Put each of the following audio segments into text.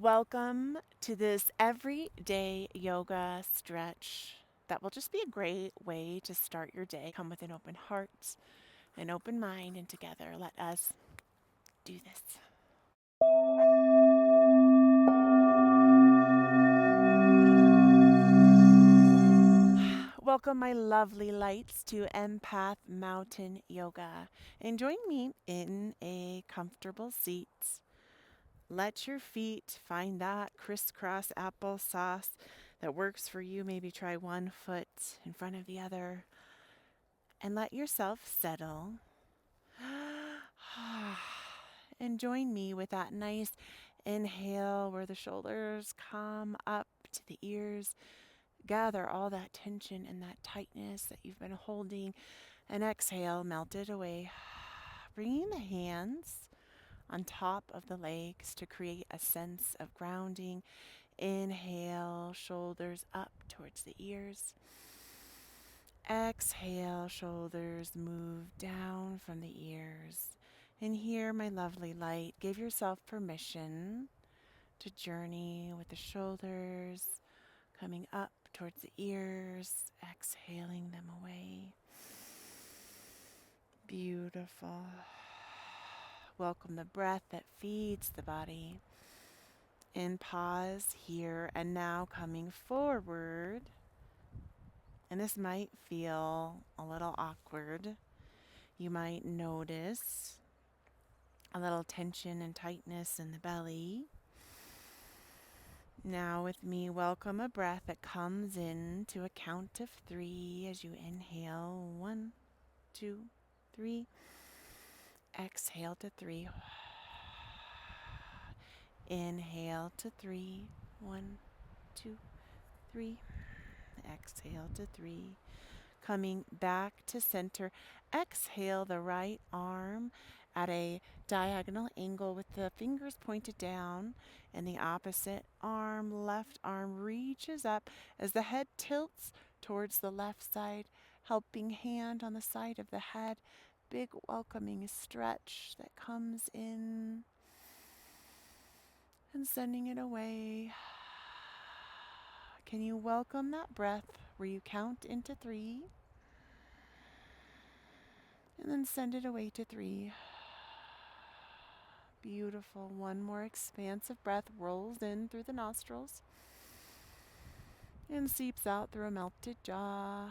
Welcome to this everyday yoga stretch that will just be a great way to start your day. Come with an open heart, an open mind, and together let us do this. Welcome, my lovely lights, to Empath Mountain Yoga. And join me in a comfortable seat. Let your feet find that crisscross applesauce that works for you. Maybe try one foot in front of the other and let yourself settle. And join me with that nice inhale where the shoulders come up to the ears. Gather all that tension and that tightness that you've been holding, and exhale, melt it away. Bringing the hands on top of the legs to create a sense of grounding. Inhale, shoulders up towards the ears. Exhale, shoulders move down from the ears. And here, my lovely light, give yourself permission to journey with the shoulders coming up towards the ears, exhaling them away. Beautiful. Welcome the breath that feeds the body. In pause here and now, coming forward. And this might feel a little awkward. You might notice a little tension and tightness in the belly. Now with me, welcome a breath that comes in to a count of 3 as you inhale. 1, 2, 3. Exhale to 3. Inhale to 3. 1, 2, 3. Exhale to 3. Coming back to center. Exhale the right arm at a diagonal angle with the fingers pointed down, and the opposite arm, left arm, reaches up as the head tilts towards the left side. Helping hand on the side of the head. Big welcoming stretch that comes in and sending it away. Can you welcome that breath where you count into 3 and then send it away to 3? Beautiful. One more expansive breath rolls in through the nostrils and seeps out through a melted jaw.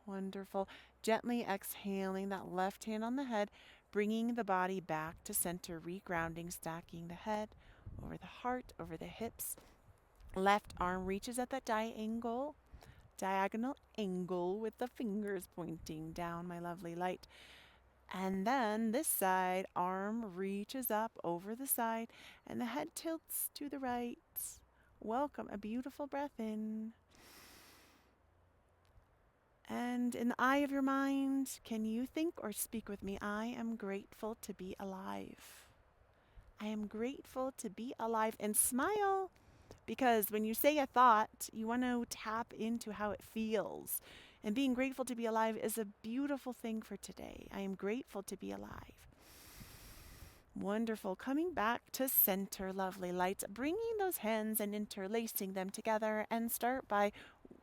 Wonderful. Gently exhaling that left hand on the head, bringing the body back to center, regrounding, stacking the head over the heart, over the hips. Left arm reaches at that diagonal angle with the fingers pointing down, my lovely light. And then this side arm reaches up over the side and the head tilts to the right. Welcome a beautiful breath in. And in the eye of your mind, can you think or speak with me? I am grateful to be alive. I am grateful to be alive, and smile. Because when you say a thought, you want to tap into how it feels. And being grateful to be alive is a beautiful thing for today. I am grateful to be alive. Wonderful. Coming back to center, lovely lights. Bringing those hands and interlacing them together, and start by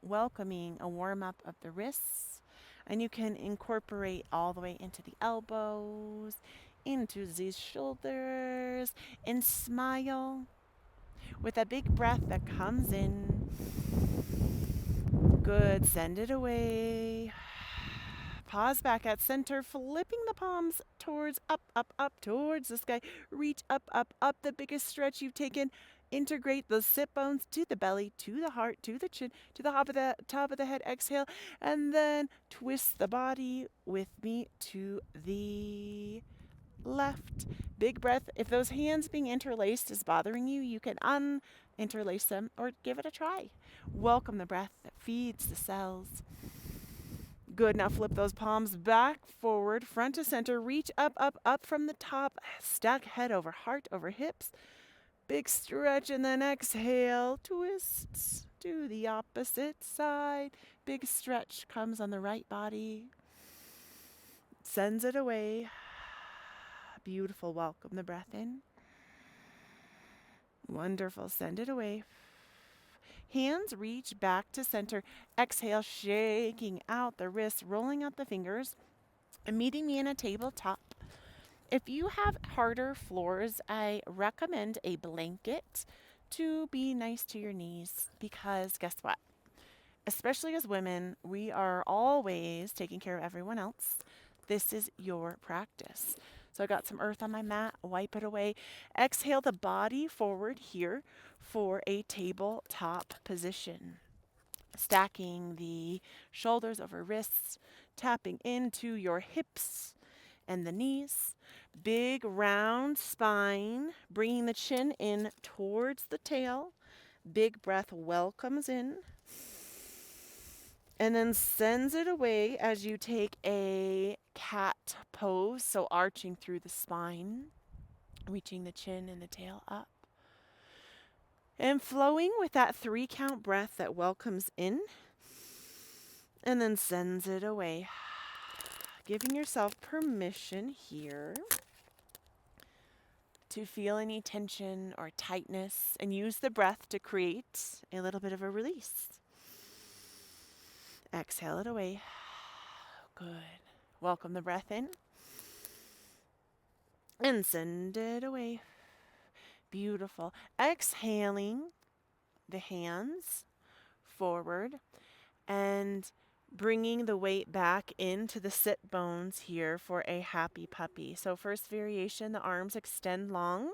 welcoming a warm up of the wrists. And you can incorporate all the way into the elbows, into the shoulders, and smile with a big breath that comes in. Good. Send it away. Pause back at center, flipping the palms towards up towards the sky. Reach up, the biggest stretch you've taken. Integrate the sit bones to the belly, to the heart, to the chin, to the top of the head. Exhale, and then twist the body with me to the left. Big breath. If those hands being interlaced is bothering you, you can uninterlace them or give it a try. Welcome the breath that feeds the cells. Good. Now flip those palms back, forward, front to center. Reach up from the top. Stack head over heart, over hips. Big stretch, and then exhale. Twists to the opposite side. Big stretch comes on the right body. Sends it away. Beautiful. Welcome the breath in. Wonderful. Send it away. Hands reach back to center. Exhale, shaking out the wrists, rolling out the fingers, and meeting me in a tabletop. If you have harder floors, I recommend a blanket to be nice to your knees because guess what? Especially as women, we are always taking care of everyone else. This is your practice. So I got some earth on my mat, wipe it away. Exhale the body forward here for a tabletop position. Stacking the shoulders over wrists, tapping into your hips and the knees. Big round spine, bringing the chin in towards the tail. Big breath welcomes in and then sends it away as you take a cat pose, so arching through the spine, reaching the chin and the tail up. And flowing with that 3-count breath that welcomes in and then sends it away. Giving yourself permission here to feel any tension or tightness and use the breath to create a little bit of a release. Exhale it away. Good. Welcome the breath in and send it away. Beautiful. Exhaling the hands forward and bringing the weight back into the sit bones here for a happy puppy. So first variation, the arms extend long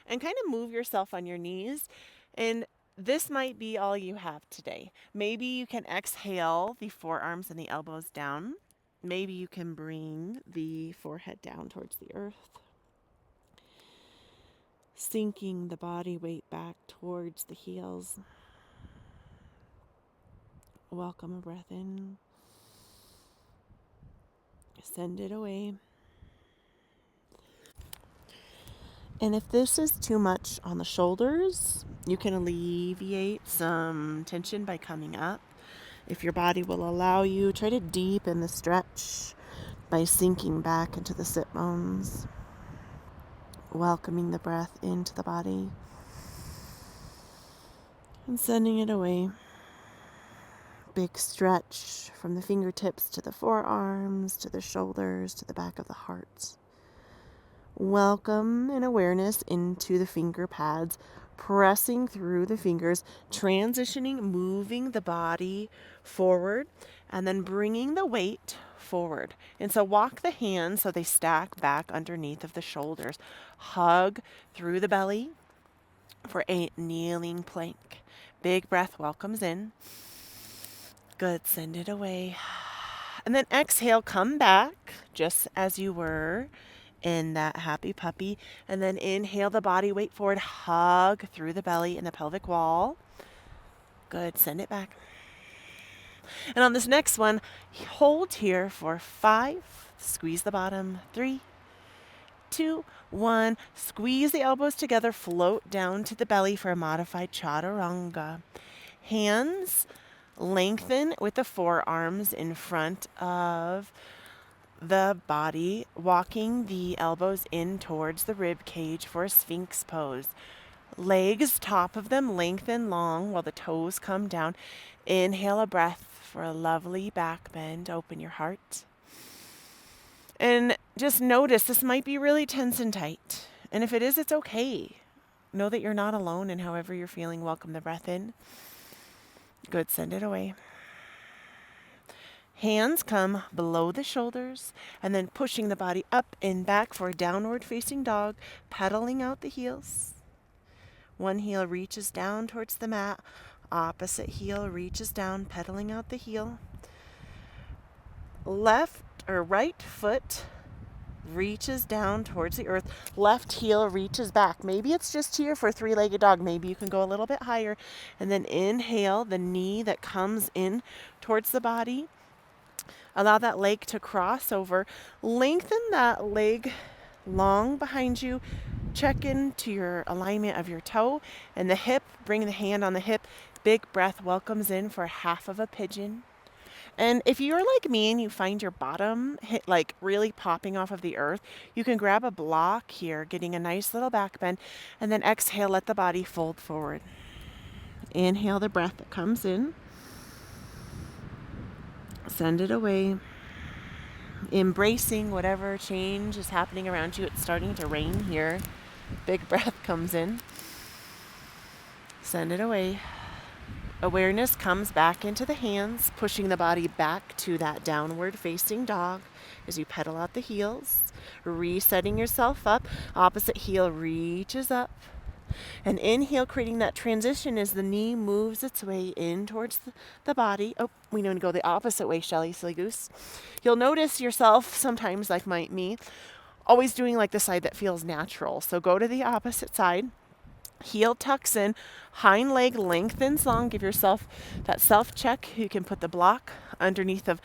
and kind of move yourself on your knees. And this might be all you have today. Maybe you can exhale the forearms and the elbows down. Maybe you can bring the forehead down towards the earth. Sinking the body weight back towards the heels. Welcome a breath in. Send it away. And if this is too much on the shoulders, you can alleviate some tension by coming up. If your body will allow you, try to deepen the stretch by sinking back into the sit bones. Welcoming the breath into the body and sending it away. Big stretch from the fingertips to the forearms, to the shoulders, to the back of the heart. Welcome an awareness into the finger pads, pressing through the fingers, transitioning, moving the body forward, and then bringing the weight forward. And so walk the hands so they stack back underneath of the shoulders. Hug through the belly for a kneeling plank. Big breath welcomes in. Good, send it away. And then exhale, come back just as you were in that happy puppy. And then inhale the body weight forward, hug through the belly and the pelvic wall. Good, send it back. And on this next one, hold here for 5, squeeze the bottom, 3, 2, 1. Squeeze the elbows together, float down to the belly for a modified chaturanga. Hands lengthen with the forearms in front of the body, walking the elbows in towards the rib cage for a sphinx pose. Legs, top of them, lengthen long while the toes come down. Inhale a breath for a lovely back bend. Open your heart. And just notice this might be really tense and tight. And if it is, it's okay. Know that you're not alone in however you're feeling. Welcome the breath in. Good, send it away. Hands come below the shoulders and then pushing the body up and back for a downward facing dog, pedaling out the heels. One heel reaches down towards the mat, opposite heel reaches down, pedaling out the heel. Left or right foot reaches down towards the earth. Left heel reaches back. Maybe it's just here for a 3-legged dog. Maybe you can go a little bit higher. And then inhale the knee that comes in towards the body. Allow that leg to cross over. Lengthen that leg long behind you. Check into your alignment of your toe and the hip. Bring the hand on the hip. Big breath welcomes in for half of a pigeon. And if you're like me and you find your bottom hit like really popping off of the earth, you can grab a block here, getting a nice little back bend, and then exhale, let the body fold forward. Inhale the breath that comes in, send it away, embracing whatever change is happening around you. It's starting to rain here. Big breath comes in, send it away. Awareness comes back into the hands, pushing the body back to that downward facing dog as you pedal out the heels, resetting yourself up. Opposite heel reaches up. And inhale, creating that transition as the knee moves its way in towards the body. Oh, we need to go the opposite way, Shelly, silly goose. You'll notice yourself sometimes, like me, always doing like the side that feels natural. So go to the opposite side. Heel tucks in, hind leg lengthens long. Give yourself that self check. You can put the block underneath of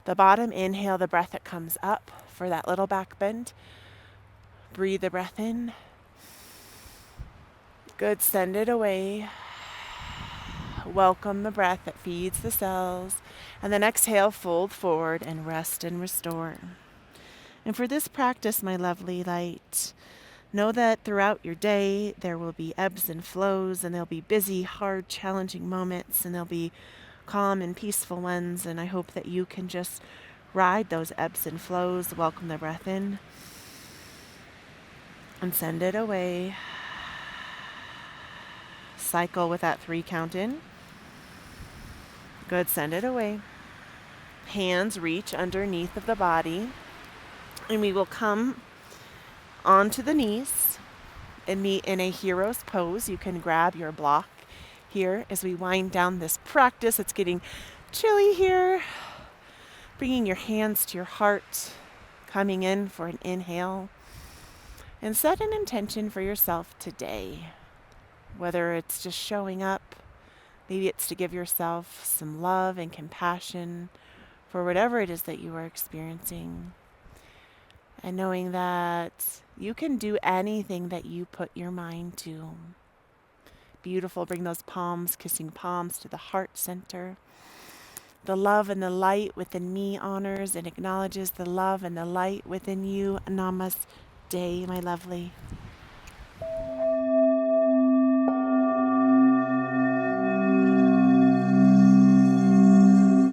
the bottom. Inhale the breath that comes up for that little back bend. Breathe the breath in. Good, send it away. Welcome the breath that feeds the cells. And then exhale, fold forward and rest and restore. And for this practice, my lovely light, know that throughout your day, there will be ebbs and flows, and there'll be busy, hard, challenging moments, and there'll be calm and peaceful ones. And I hope that you can just ride those ebbs and flows, welcome the breath in, and send it away. Cycle with that 3 count in. Good, send it away. Hands reach underneath of the body, and we will come onto the knees and meet in a hero's pose. You can grab your block here as we wind down this practice. It's getting chilly here. Bringing your hands to your heart, coming in for an inhale, and set an intention for yourself today. Whether it's just showing up, maybe it's to give yourself some love and compassion for whatever it is that you are experiencing. And knowing that you can do anything that you put your mind to. Beautiful. Bring those palms, kissing palms to the heart center. The love and the light within me honors and acknowledges the love and the light within you. Namaste, my lovely.